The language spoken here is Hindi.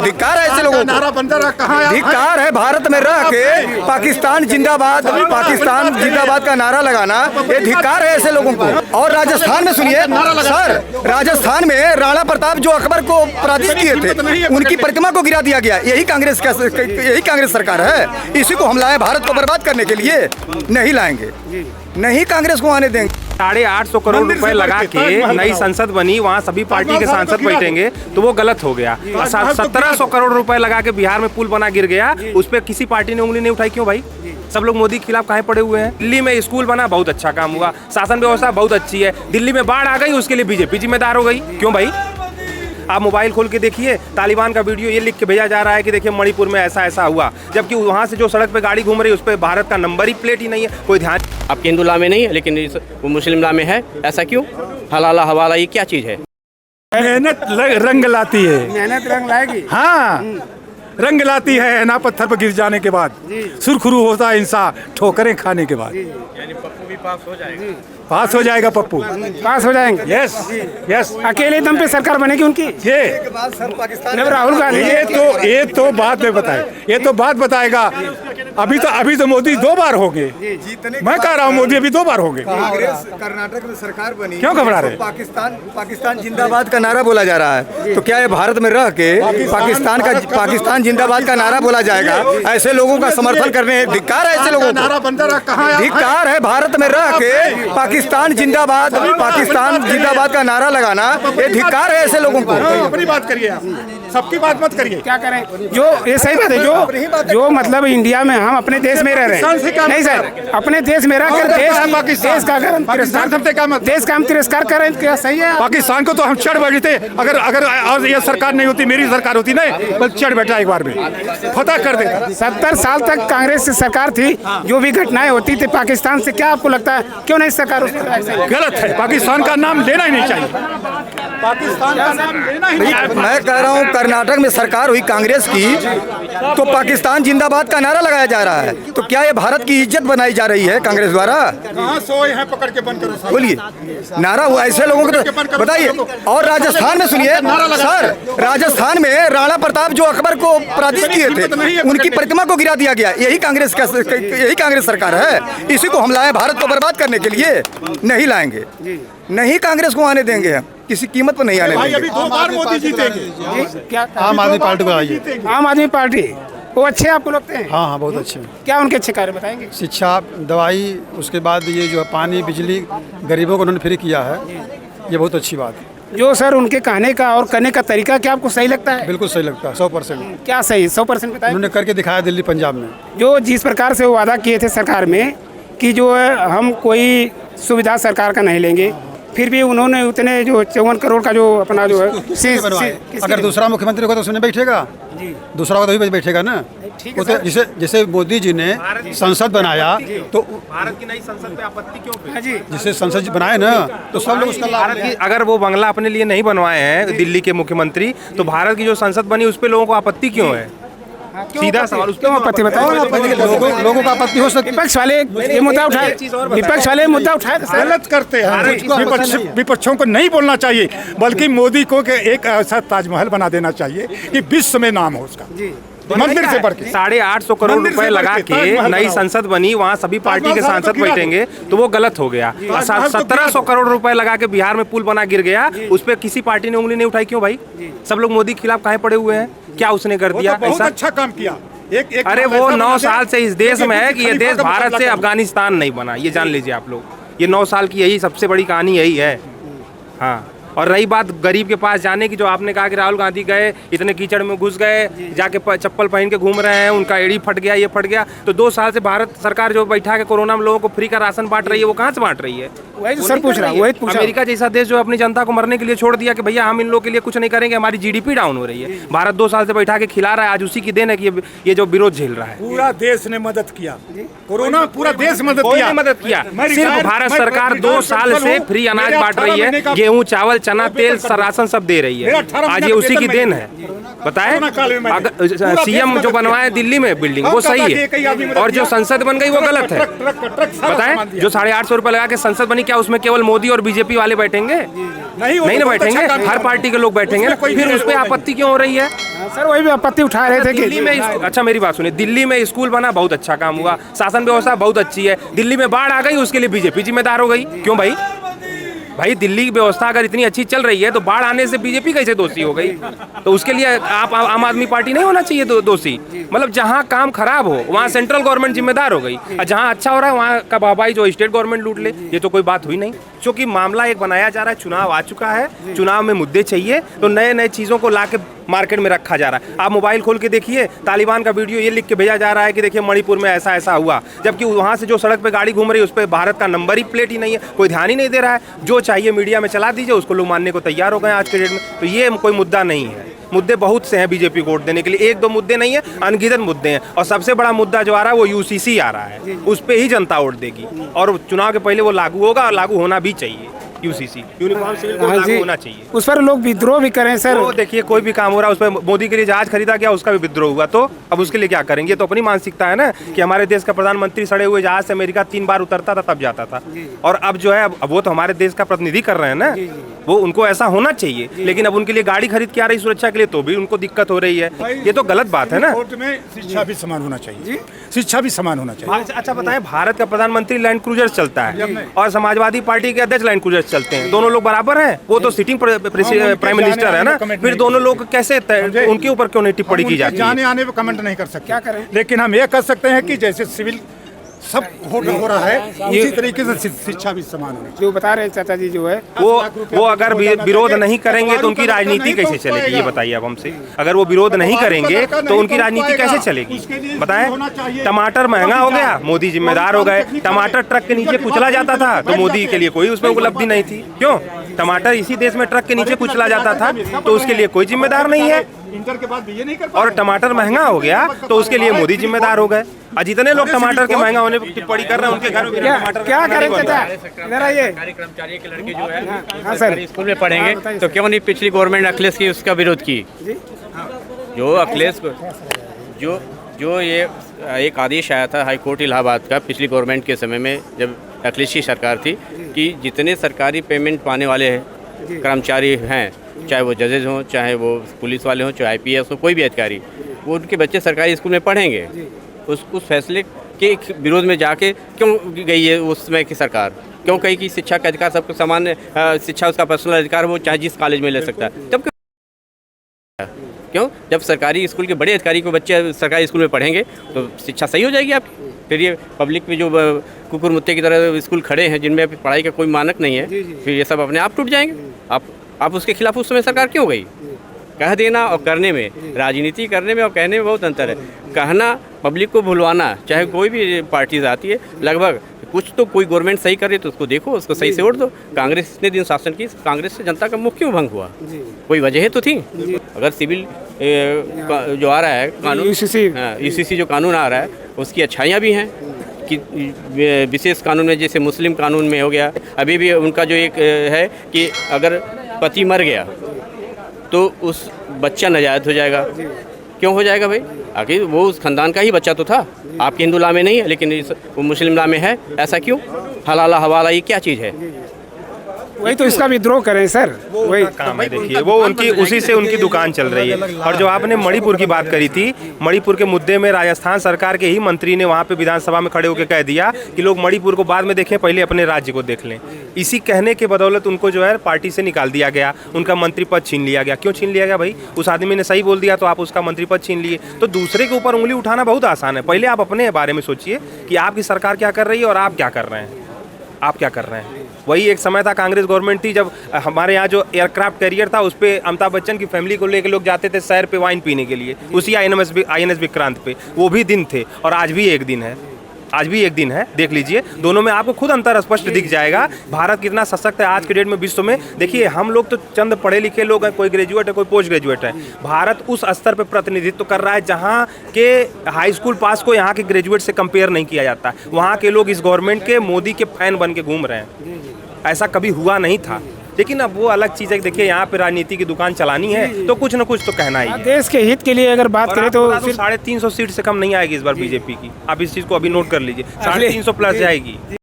धिक्कार है ऐसे लोगों को। धिक्कार है भारत में रह के पाकिस्तान जिंदाबाद का नारा लगाना, ये धिक्कार है ऐसे लोगों को। और राजस्थान में सुनिए सर, राजस्थान में राणा प्रताप जो अकबर को पराजित किए थे, उनकी प्रतिमा को गिरा दिया गया। यही कांग्रेस सरकार है। इसी को हम लाए भारत को बर्बाद करने के लिए। नहीं लाएंगे, नहीं कांग्रेस को आने देंगे। 850 करोड़ रुपए लगा के नई संसद बनी, वहाँ सभी पार्टी के सांसद बैठेंगे तो वो गलत हो गया। 1700 करोड़ रुपए लगा के बिहार में पुल बना गिर गया, उस पर किसी पार्टी ने उंगली नहीं उठाई। क्यों भाई? सब लोग मोदी के खिलाफ काहे पड़े हुए हैं? दिल्ली में स्कूल बना, बहुत अच्छा काम हुआ, शासन व्यवस्था बहुत अच्छी है। दिल्ली में बाढ़ आ गई, उसके लिए बीजेपी जिम्मेदार हो गई। क्यों भाई? आप मोबाइल खोल के देखिए, तालिबान का वीडियो ये लिख के भेजा जा रहा है कि देखिए मणिपुर में ऐसा ऐसा हुआ, जबकि वहाँ से जो सड़क पे गाड़ी घूम रही है उस पर भारत का नंबर ही प्लेट ही नहीं है। कोई ध्यान आपके हिंदू ला में नहीं है, लेकिन वो मुस्लिम ला में है। ऐसा क्यों? हलाला हवाला ये क्या चीज़ है? मेहनत रंग लाती है। मेहनत रंग लाएगी। हाँ, रंग लाती है ना पत्थर पर गिर जाने के बाद, सुरखरू होता है इंसान ठोकरें खाने के बाद। यानी पप्पू भी पास हो जाएगा। पास हो जाएगा पप्पू, पास हो जाएंगे। Yes yes. अकेले दम पे सरकार बनेगी उनकी। ये राहुल गांधी ये तो बाद में बताए, ये तो बात बताएगा। अभी तो मोदी 2 बार हो गए। मैं कह रहा हूँ मोदी अभी 2 बार हो गए। कांग्रेस कर्नाटक में सरकार बनी, क्यों घबरा रहे? पाकिस्तान जिंदाबाद का नारा बोला जा रहा है, तो क्या ये भारत में रह के पाकिस्तान जिंदाबाद का नारा बोला जाएगा? ऐसे लोगों का समर्थन करने, धिक्कार है ऐसे लोगों को। धिक्कार है भारत में रह के पाकिस्तान जिंदाबाद का नारा लगाना, ये धिक्कार है ऐसे लोगों को। अपनी बात करिए, सबकी बात मत करिए। क्या करें? जो ये सही बात है, जो मतलब इंडिया में हम अपने देश में रह रहे हैं। नहीं सर, अपने देश में रह कर देश का हम तिरस्कार करें, क्या सही है? पाकिस्तान को तो हम चढ़ बैठे थे। अगर ये सरकार नहीं होती, मेरी सरकार होती ना, बस चढ़ बैठा एक बार में, फतह कर देता। 70 साल तक कांग्रेस की सरकार थी, जो भी घटनाएं होती थी पाकिस्तान से, क्या आपको लगता है क्यों नहीं सरकार उस पर? गलत है, पाकिस्तान का नाम लेना ही नहीं चाहिए। पाकिस्तान का नाम लेना ही नहीं चाहिए। मैं कह रहा हूँ कर्नाटक में सरकार हुई कांग्रेस की, तो पाकिस्तान जिंदाबाद का नारा लगाया जा रहा है, तो क्या ये भारत की इज्जत बनाई जा रही है कांग्रेस द्वारा? कहाँ सोए हैं, पकड़ के बंद करो। बोलिए, नारा हुआ ऐसे लोगों को तो बताइए। और राजस्थान में सुनिए सर, राजस्थान में राणा प्रताप जो अकबर को पराजित किए थे, उनकी प्रतिमा को गिरा दिया गया। यही कांग्रेस सरकार है। इसी को हम लाए भारत को बर्बाद करने के लिए। नहीं लाएंगे, नहीं कांग्रेस को आने देंगे, हम किसी कीमत पर नहीं आने देंगे। अभी 2 बार मोदी जीतेंगे। क्या आम आदमी पार्टी को आइए। आम आदमी पार्टी वो अच्छे आपको लगते हैं? हाँ बहुत अच्छे। क्या उनके अच्छे कार्य बताएंगे? शिक्षा, दवाई, उसके बाद ये जो है पानी, बिजली, गरीबों को उन्होंने फ्री किया है, ये बहुत अच्छी बात है। जो सर उनके कहने का और करने का तरीका क्या आपको सही लगता है? बिल्कुल सही लगता है, 100%। क्या सही? 100% बताएं। उन्होंने करके दिखाया दिल्ली पंजाब में। जो जिस प्रकार से वो वादा किए थे सरकार में कि जो है हम कोई सुविधा सरकार का नहीं लेंगे, फिर भी उन्होंने उतने जो 54 करोड़ का जो अपना जो है अगर दूसरा मुख्यमंत्री होगा तो उसमें बैठेगा, दूसरा होगा तो भी बैठेगा ना। जैसे मोदी जी ने संसद बनाया, तो भारत की नई संसद पे आपत्ति क्यों? जिसे संसद बनाए ना, तो सब लोग उसका लाभ लें। अगर वो बंगला अपने लिए नहीं बनवाए हैं दिल्ली के मुख्यमंत्री, तो भारत की जो संसद बनी उस पे लोगों को आपत्ति क्यों है? सीधा सवाल, क्यों आपत्ति बताओ? लोगों का आपत्ति हो सकती है। विपक्ष वाले ये मुद्दा उठाए, गलत करते हैं। विपक्षों को नहीं बोलना चाहिए, बल्कि मोदी को एक ऐसा ताजमहल बना देना चाहिए कि विश्व में नाम हो उसका, मंदिर से बढ़ के। 850 करोड़ रुपए लगा के नई संसद बनी, वहाँ सभी पार्टी के सांसद बैठेंगे तो वो गलत हो गया। 1700 करोड़ रुपए लगा के बिहार में पुल बना गिर गया, उस पर किसी पार्टी ने उंगली नहीं उठाई। क्यों भाई? सब लोग मोदी के खिलाफ काहे पड़े हुए हैं? क्या उसने कर दिया? बहुत अच्छा काम किया। अरे वो 9 साल से इस देश में है कि ये देश भारत से अफगानिस्तान नहीं बना, ये जान लीजिए आप लोग। ये 9 साल की यही सबसे बड़ी कहानी यही है। हाँ, और रही बात गरीब के पास जाने की, जो आपने कहा कि राहुल गांधी गए, इतने कीचड़ में घुस गए, जाके चप्पल पहन के घूम रहे हैं, उनका एड़ी फट गया, ये फट गया, तो 2 साल से भारत सरकार जो बैठा के कोरोना में लोगों को फ्री का राशन बांट रही है, वो कहाँ से बांट रही है? वही तो सर पूछ रहा हूँ। अमेरिका जैसा देश जो अपनी जनता को मरने के लिए छोड़ दिया कि भैया हम इन लोगों के लिए कुछ नहीं करेंगे, हमारी जीडीपी डाउन हो रही है। भारत 2 साल से बैठा के खिला रहा है, आज उसी की देन है कि ये जो विरोध झेल रहा है। पूरा देश ने मदद किया, कोरोना पूरा देश मदद किया। सिर्फ भारत सरकार 2 साल से फ्री अनाज बांट रही है, गेहूँ, चावल, चना तेल राशन सब दे रही है। आज ये उसी की देन है। बताएं, अगर सीएम जो बनवाए दिल्ली में बिल्डिंग वो सही है, और जो संसद बन गई वो गलत है। बताएं, जो 850 रुपए लगा के संसद बनी, क्या उसमें केवल मोदी और बीजेपी वाले बैठेंगे? नहीं ना बैठेंगे, हर पार्टी के लोग बैठेंगे। फिर उस पर आपत्ति क्यों हो रही है? सर वही भी आपत्ति उठा रहे थे कि दिल्ली में, अच्छा मेरी बात सुनिए, दिल्ली में स्कूल बना, बहुत अच्छा काम हुआ, शासन व्यवस्था बहुत अच्छी है। दिल्ली में बाढ़ आ गई, उसके लिए बीजेपी जिम्मेदार हो गई। क्यों भाई? भाई दिल्ली की व्यवस्था अगर इतनी अच्छी चल रही है तो बाढ़ आने से बीजेपी कैसे दोषी हो गई? तो उसके लिए आप आम आदमी पार्टी नहीं होना चाहिए दोषी। मतलब जहां काम खराब हो वहां सेंट्रल गवर्नमेंट जिम्मेदार हो गई, और जहां अच्छा हो रहा है वहां का भाई जो स्टेट गवर्नमेंट लूट ले, ये तो कोई बात हुई नहीं। क्योंकि मामला एक बनाया जा रहा है, चुनाव आ चुका है, चुनाव में मुद्दे चाहिए, तो नए नए चीज़ों को ला के मार्केट में रखा जा रहा है। आप मोबाइल खोल के देखिए, तालिबान का वीडियो ये लिख के भेजा जा रहा है कि देखिए मणिपुर में ऐसा ऐसा हुआ, जबकि वहाँ से जो सड़क पे गाड़ी घूम रही है उस पर भारत का नंबर ही प्लेट ही नहीं है, कोई ध्यान ही नहीं दे रहा है। जो चाहिए मीडिया में चला दीजिए, उसको लोग मानने को तैयार हो गए आज के डेट में। तो ये कोई मुद्दा नहीं है। मुद्दे बहुत से हैं बीजेपी को वोट देने के लिए, एक दो मुद्दे नहीं है, अनगिनत मुद्दे हैं। और सबसे बड़ा मुद्दा जो आ रहा है वो यूसीसी आ रहा है, उस पर ही जनता वोट देगी, और चुनाव के पहले वो लागू होगा, और लागू होना भी चाहिए। यूसीसी यूनिफॉर्म सिविल कोड लागू होना चाहिए। उस पर लोग विद्रोह भी करें सर। तो देखिए कोई भी काम हो रहा है उस पर, मोदी के लिए जहाज खरीदा गया, उसका भी विद्रोह हुआ, तो अब उसके लिए क्या करेंगे? तो अपनी मानसिकता है ना कि हमारे देश का प्रधानमंत्री सड़े हुए जहाज से अमेरिका 3 बार उतरता था तब जाता था, और अब जो है अब वो तो हमारे देश का प्रतिनिधि कर रहे हैं ना, वो उनको ऐसा होना चाहिए। लेकिन अब उनके लिए गाड़ी खरीद के आ रही सुरक्षा के लिए, तो भी उनको दिक्कत हो रही है। ये तो गलत बात है ना। में शिक्षा भी समान होना चाहिए, शिक्षा भी समान होना चाहिए। अच्छा बताएं, भारत का प्रधानमंत्री लैंड क्रूजर चलता है और समाजवादी पार्टी के अध्यक्ष लैंड क्रूजर चलते हैं, दोनों लोग बराबर हैं? वो तो सिटिंग प्राइम मिनिस्टर है ना, फिर दोनों लोग कैसे, उनके ऊपर क्यों नहीं टिप्पणी की जाती है? जाने आने पे कमेंट नहीं कर सकते, क्या करें? लेकिन हम ये कर सकते हैं कि जैसे सिविल सब हो रहा है, उसी तरीके से शिक्षा भी समान होनी चाहिए। जो बता रहे हैं चाचा जी जो है, वो अगर विरोध नहीं करेंगे तो उनकी राजनीति कैसे चलेगी? ये बताइए अब हमसे। अगर वो विरोध नहीं करेंगे तो उनकी राजनीति कैसे चलेगी? बताएं, टमाटर महंगा हो गया, मोदी जिम्मेदार हो गए। टमाटर ट्रक के नीचे कुचला जाता था तो मोदी के लिए कोई उसमें उपलब्धि नहीं थी। क्यों? टमाटर इसी देश में ट्रक के नीचे कुचला जाता था तो उसके लिए कोई जिम्मेदार नहीं है। इंटर के बाद ये नहीं कर, और टमाटर महंगा हो गया तो उसके लिए मोदी जिम्मेदार हो गए। और जितने लोग टमाटर के महंगा होने पर टिप्पणी कर रहे हैं उनके घर में टमाटर क्या करें चाचा? इधर आइए। कर्मचारी के लड़के जो है हाँ सर, स्कूल में पढ़ेंगे तो क्यों नहीं पिछली गवर्नमेंट अखिलेश की उसका विरोध की? जो अखिलेश जो ये एक आदेश आया था हाई कोर्ट इलाहाबाद का पिछली गवर्नमेंट के समय में, जब अखिलेश की सरकार थी, कि जितने सरकारी पेमेंट पाने वाले कर्मचारी हैं, चाहे वो जजेज हों, चाहे वो पुलिस वाले हों, चाहे IPS हो, कोई भी अधिकारी, वो उनके बच्चे सरकारी स्कूल में पढ़ेंगे। उस फैसले के विरोध में जाके क्यों गई है उस समय की सरकार? क्यों कही कि शिक्षा का अधिकार सबको समान, शिक्षा उसका पर्सनल अधिकार, वो चाहे जिस कॉलेज में ले सकता है? तब क्यों? जब सरकारी स्कूल के बड़े अधिकारी को बच्चे सरकारी स्कूल में पढ़ेंगे तो शिक्षा सही हो जाएगी आपकी। फिर ये पब्लिक में जो कुकुर मुत्ते की तरह स्कूल खड़े हैं जिनमें पढ़ाई का कोई मानक नहीं है, फिर ये सब अपने आप टूट जाएंगे। आप उसके खिलाफ उस समय सरकार क्यों गई? कह देना और करने में, राजनीति करने में और कहने में बहुत अंतर है। कहना, पब्लिक को भुलवाना, चाहे कोई भी पार्टीज आती है, लगभग कुछ तो कोई गवर्नमेंट सही कर रही है तो उसको देखो, उसको सही से वोट दो। कांग्रेस इतने दिन शासन की, कांग्रेस से जनता का मुख क्यों भंग हुआ? कोई वजह तो थी। अगर सिविल जो आ रहा है कानून, यूसीसी जो कानून आ रहा है, उसकी अच्छाइयाँ भी हैं कि विशेष कानून में, जैसे मुस्लिम कानून में हो गया, अभी भी उनका जो एक है कि अगर पति मर गया तो उस बच्चा नाजायज हो जाएगा। क्यों हो जाएगा भाई? आखिर वो उस खानदान का ही बच्चा तो था। आपके हिंदू लॉ में नहीं है, लेकिन वो मुस्लिम लॉ में है। ऐसा क्यों? हलाला हवाला ये क्या चीज़ है? वही तो इसका विद्रोह करें सर, वही काम है। देखिए वो उनकी, उसी से उनकी दुकान चल रही है। और जो आपने मणिपुर की बात करी थी, मणिपुर के मुद्दे में राजस्थान सरकार के ही मंत्री ने वहाँ पे विधानसभा में खड़े होकर कह दिया कि लोग मणिपुर को बाद में देखें, पहले अपने राज्य को देख लें। इसी कहने के बदौलत उनको जो है पार्टी से निकाल दिया गया, उनका मंत्री पद छीन लिया गया। क्यों छीन लिया गया भाई? उस आदमी ने सही बोल दिया तो आप उसका मंत्री पद छीन लिए। तो दूसरे के ऊपर उंगली उठाना बहुत आसान है। पहले आप अपने बारे में सोचिए कि आपकी सरकार क्या कर रही है और आप क्या कर रहे हैं। आप क्या कर रहे हैं? वही एक समय था, कांग्रेस गवर्नमेंट थी, जब हमारे यहाँ जो एयरक्राफ्ट कैरियर था उस पे अमिताभ बच्चन की फैमिली को लेकर लोग जाते थे शहर पे वाइन पीने के लिए, उसी INS विक्रांत पे। वो भी दिन थे और आज भी एक दिन है। आज भी एक दिन है, देख लीजिए। दोनों में आपको खुद अंतर स्पष्ट दिख जाएगा। भारत कितना सशक्त है आज के डेट में विश्व में। देखिए हम लोग तो चंद पढ़े लिखे लोग हैं, कोई ग्रेजुएट है, कोई पोस्ट ग्रेजुएट है। भारत उस स्तर पर प्रतिनिधित्व कर रहा है जहाँ के हाई स्कूल पास को यहाँ के ग्रेजुएट से कंपेयर नहीं किया जाता। वहाँ के लोग इस गवर्नमेंट के, मोदी के फैन बन के घूम रहे हैं। ऐसा कभी हुआ नहीं था। लेकिन अब वो अलग चीज़ है कि देखिए यहाँ पे राजनीति की दुकान चलानी है तो कुछ ना कुछ तो कहना ही है। देश के हित के लिए अगर बात करें तो सिर्फ 350 सीट से कम नहीं आएगी इस बार बीजेपी की, आप इस चीज़ को अभी नोट कर लीजिए, 350 प्लस जाएगी।